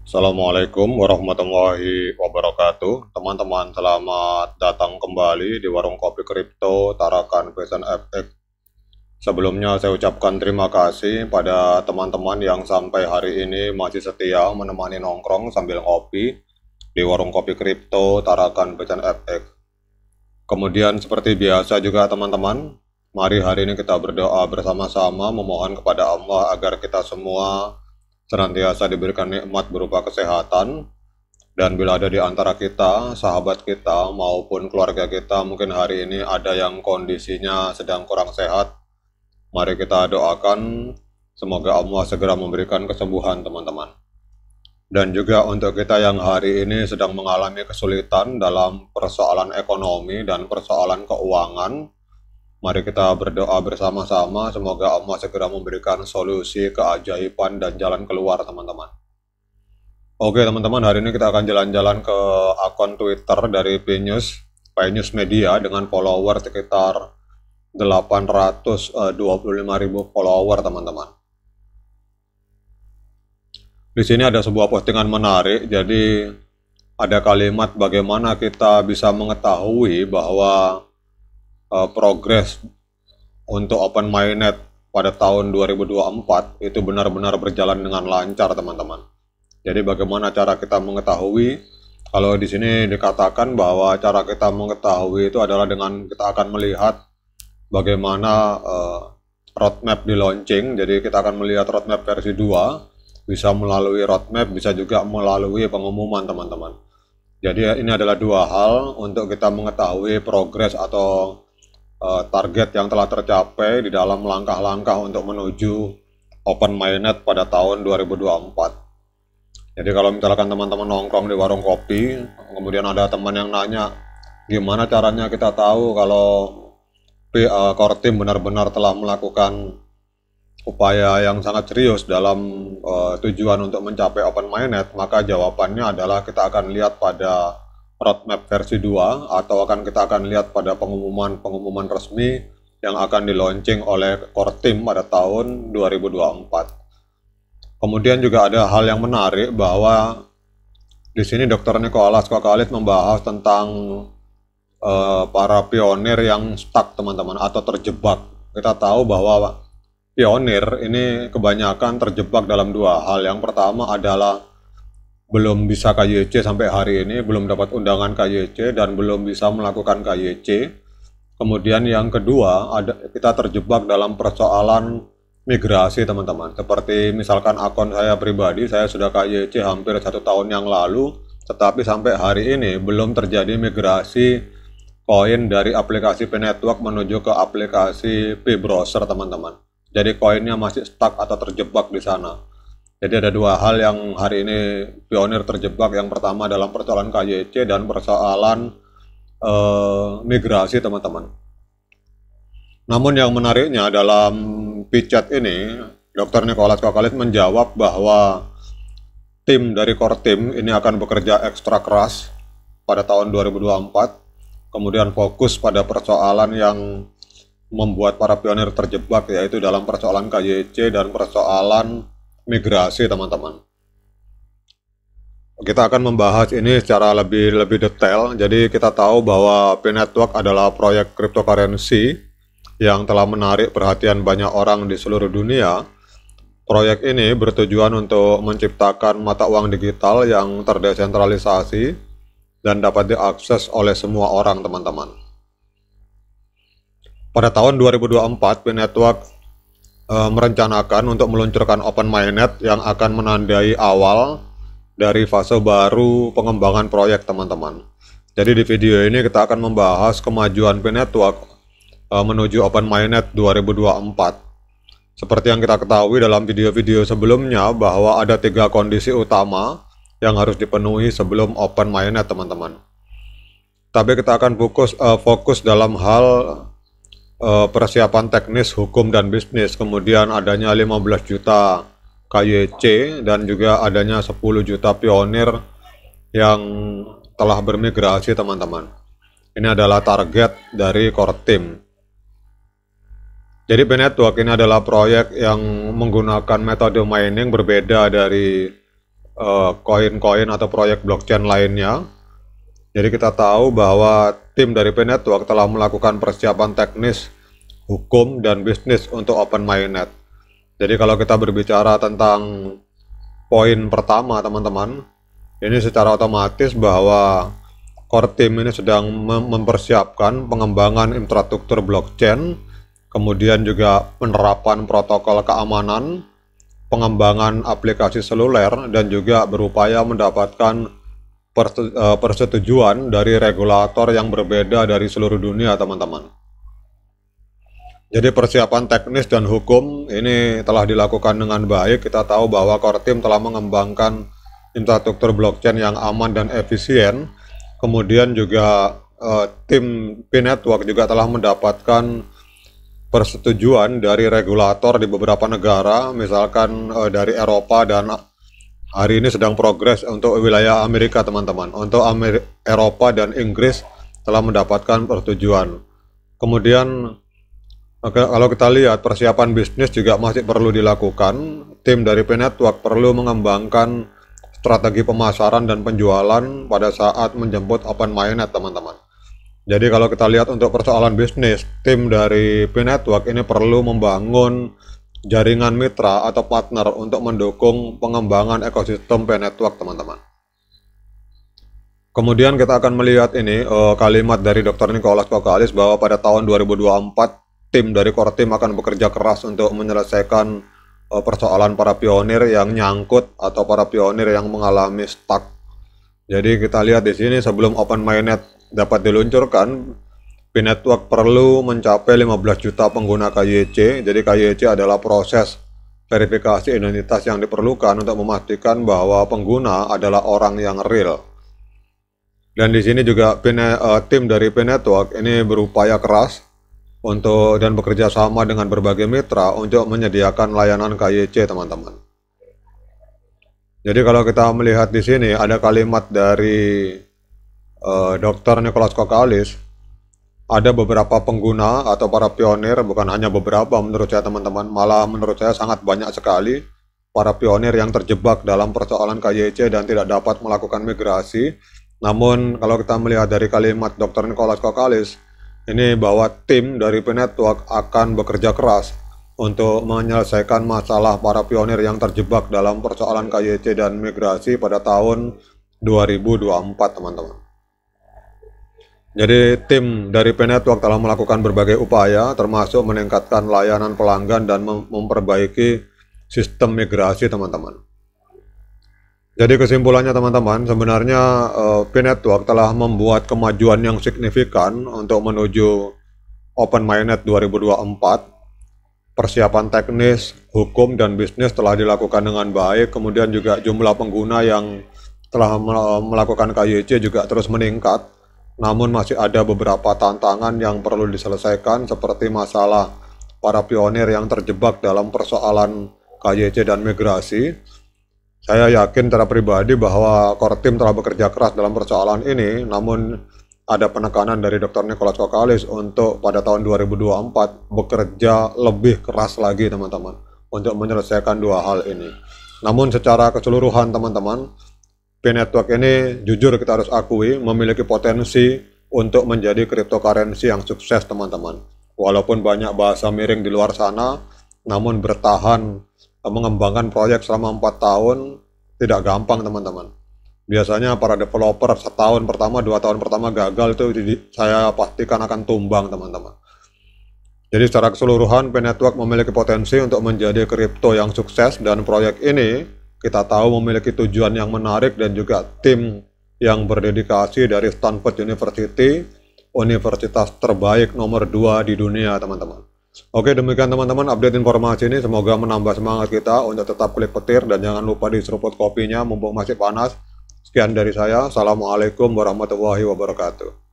Assalamualaikum warahmatullahi wabarakatuh. Teman-teman, selamat datang kembali di Warung Kopi Kripto Tarakan Pesan FX. Sebelumnya saya ucapkan terima kasih pada teman-teman yang sampai hari ini masih setia menemani nongkrong sambil ngopi di Warung Kopi Kripto Tarakan Pesan FX. Kemudian seperti biasa juga teman-teman, mari hari ini kita berdoa bersama-sama memohon kepada Allah agar kita semua senantiasa diberikan nikmat berupa kesehatan, dan bila ada di antara kita, sahabat kita maupun keluarga kita mungkin hari ini ada yang kondisinya sedang kurang sehat, mari kita doakan semoga Allah segera memberikan kesembuhan teman-teman. Dan juga untuk kita yang hari ini sedang mengalami kesulitan dalam persoalan ekonomi dan persoalan keuangan, mari kita berdoa bersama-sama, semoga Allah segera memberikan solusi, keajaiban, dan jalan keluar teman-teman. Oke teman-teman, hari ini kita akan jalan-jalan ke akun Twitter dari PNews Media dengan follower sekitar 825.000 follower teman-teman. Di sini ada sebuah postingan menarik, jadi ada kalimat bagaimana kita bisa mengetahui bahwa progres untuk Open Mainnet pada tahun 2024 itu benar-benar berjalan dengan lancar teman-teman. Jadi bagaimana cara kita mengetahui? Kalau di sini dikatakan bahwa cara kita mengetahui itu adalah dengan kita akan melihat bagaimana roadmap di launching. Jadi kita akan melihat roadmap versi 2, bisa melalui roadmap, bisa juga melalui pengumuman teman-teman. Jadi ini adalah dua hal untuk kita mengetahui progres atau target yang telah tercapai di dalam langkah-langkah untuk menuju Open Mainnet pada tahun 2024. Jadi kalau misalkan teman-teman nongkrong di warung kopi, kemudian ada teman yang nanya, gimana caranya kita tahu kalau core team benar-benar telah melakukan upaya yang sangat serius dalam tujuan untuk mencapai Open Mainnet, maka jawabannya adalah kita akan lihat pada roadmap versi 2 atau kita akan lihat pada pengumuman resmi yang akan di launching oleh core team pada tahun 2024. Kemudian juga ada hal yang menarik bahwa di sini Dr. Nicholas Kokalit membahas tentang para pionir yang stuck teman-teman atau terjebak. Kita tahu bahwa pionir ini kebanyakan terjebak dalam dua hal. Yang pertama adalah belum bisa KYC sampai hari ini, belum dapat undangan KYC dan belum bisa melakukan KYC. Kemudian yang kedua, kita terjebak dalam persoalan migrasi teman-teman. Seperti misalkan akun saya pribadi, saya sudah KYC hampir 1 tahun yang lalu, tetapi sampai hari ini belum terjadi migrasi koin dari aplikasi P-Network menuju ke aplikasi P-Browser teman-teman. Jadi koinnya masih stuck atau terjebak di sana. Jadi ada dua hal yang hari ini pionir terjebak. Yang pertama dalam persoalan KYC dan persoalan migrasi teman-teman. Namun yang menariknya dalam pichat ini, Dr. Nicholas Kokalit menjawab bahwa tim dari core team ini akan bekerja ekstra keras pada tahun 2024, kemudian fokus pada persoalan yang membuat para pionir terjebak, yaitu dalam persoalan KYC dan persoalan migrasi teman-teman. Kita akan membahas ini secara lebih detail. Jadi kita tahu bahwa P-Network adalah proyek cryptocurrency yang telah menarik perhatian banyak orang di seluruh dunia. Proyek ini bertujuan untuk menciptakan mata uang digital yang terdesentralisasi dan dapat diakses oleh semua orang teman-teman. Pada tahun 2024, P-Network merencanakan untuk meluncurkan Open Mainnet yang akan menandai awal dari fase baru pengembangan proyek teman-teman. Jadi di video ini kita akan membahas kemajuan P-Network menuju Open Mainnet 2024. Seperti yang kita ketahui dalam video-video sebelumnya bahwa ada 3 kondisi utama yang harus dipenuhi sebelum Open Mainnet teman-teman. Tapi kita akan fokus dalam hal persiapan teknis, hukum, dan bisnis, kemudian adanya 15 juta KYC dan juga adanya 10 juta pionir yang telah bermigrasi teman-teman. Ini adalah target dari core team. Jadi P-Network ini adalah proyek yang menggunakan metode mining berbeda dari koin-koin atau proyek blockchain lainnya. Jadi kita tahu bahwa tim dari P-Network telah melakukan persiapan teknis, hukum, dan bisnis untuk Open Mainnet. Jadi kalau kita berbicara tentang poin pertama teman-teman, ini secara otomatis bahwa core team ini sedang mempersiapkan pengembangan infrastruktur blockchain, kemudian juga penerapan protokol keamanan, pengembangan aplikasi seluler, dan juga berupaya mendapatkan persetujuan dari regulator yang berbeda dari seluruh dunia teman-teman. Jadi persiapan teknis dan hukum ini telah dilakukan dengan baik. Kita tahu bahwa core team telah mengembangkan infrastruktur blockchain yang aman dan efisien. Kemudian juga tim P-Network juga telah mendapatkan persetujuan dari regulator di beberapa negara, misalkan dari Eropa, dan hari ini sedang progres untuk wilayah Amerika teman-teman. Untuk Eropa dan Inggris telah mendapatkan persetujuan. Kemudian kalau kita lihat persiapan bisnis juga masih perlu dilakukan. Tim dari P-Network perlu mengembangkan strategi pemasaran dan penjualan pada saat menjemput Open Mainnet teman-teman. Jadi kalau kita lihat untuk persoalan bisnis, tim dari P-Network ini perlu membangun jaringan mitra atau partner untuk mendukung pengembangan ekosistem P-Network teman-teman. Kemudian kita akan melihat ini kalimat dari Dr. Nicholas Kokkalis bahwa pada tahun 2024 tim dari core team akan bekerja keras untuk menyelesaikan persoalan para pionir yang nyangkut atau para pionir yang mengalami stuck. Jadi kita lihat di sini sebelum Open Mainnet dapat diluncurkan, P-Network perlu mencapai 15 juta pengguna KYC. Jadi KYC adalah proses verifikasi identitas yang diperlukan untuk memastikan bahwa pengguna adalah orang yang real. Dan di sini juga tim dari P-Network ini berupaya keras untuk dan bekerja sama dengan berbagai mitra untuk menyediakan layanan KYC teman-teman. Jadi kalau kita melihat di sini ada kalimat dari Dr. Nicholas Kokkalis. Ada beberapa pengguna atau para pionir, bukan hanya beberapa menurut saya teman-teman, malah menurut saya sangat banyak sekali para pionir yang terjebak dalam persoalan KYC dan tidak dapat melakukan migrasi. Namun kalau kita melihat dari kalimat Dr. Nicholas Kokkalis, ini bahwa tim dari P-Network akan bekerja keras untuk menyelesaikan masalah para pionir yang terjebak dalam persoalan KYC dan migrasi pada tahun 2024 teman-teman. Jadi tim dari P-Network telah melakukan berbagai upaya termasuk meningkatkan layanan pelanggan dan memperbaiki sistem migrasi teman-teman. Jadi kesimpulannya teman-teman, sebenarnya P-Network telah membuat kemajuan yang signifikan untuk menuju Open Mainnet 2024. Persiapan teknis, hukum, dan bisnis telah dilakukan dengan baik. Kemudian juga jumlah pengguna yang telah melakukan KYC juga terus meningkat. Namun masih ada beberapa tantangan yang perlu diselesaikan seperti masalah para pionir yang terjebak dalam persoalan KYC dan migrasi. Saya yakin secara pribadi bahwa core team telah bekerja keras dalam persoalan ini, namun ada penekanan dari Dr. Nicholas Kokkalis untuk pada tahun 2024 bekerja lebih keras lagi teman-teman untuk menyelesaikan dua hal ini. Namun secara keseluruhan teman-teman, P-Network ini jujur kita harus akui memiliki potensi untuk menjadi cryptocurrency yang sukses teman-teman. Walaupun banyak bahasa miring di luar sana, namun bertahan mengembangkan proyek selama 4 tahun tidak gampang teman-teman. Biasanya para developer setahun pertama, 2 tahun pertama gagal itu saya pastikan akan tumbang teman-teman. Jadi secara keseluruhan P-Network memiliki potensi untuk menjadi kripto yang sukses, dan proyek ini kita tahu memiliki tujuan yang menarik dan juga tim yang berdedikasi dari Stanford University, universitas terbaik nomor 2 di dunia teman-teman. Oke, demikian teman-teman update informasi ini, semoga menambah semangat kita untuk tetap klik petir dan jangan lupa diseruput kopinya mumpung masih panas. Sekian dari saya, Assalamualaikum warahmatullahi wabarakatuh.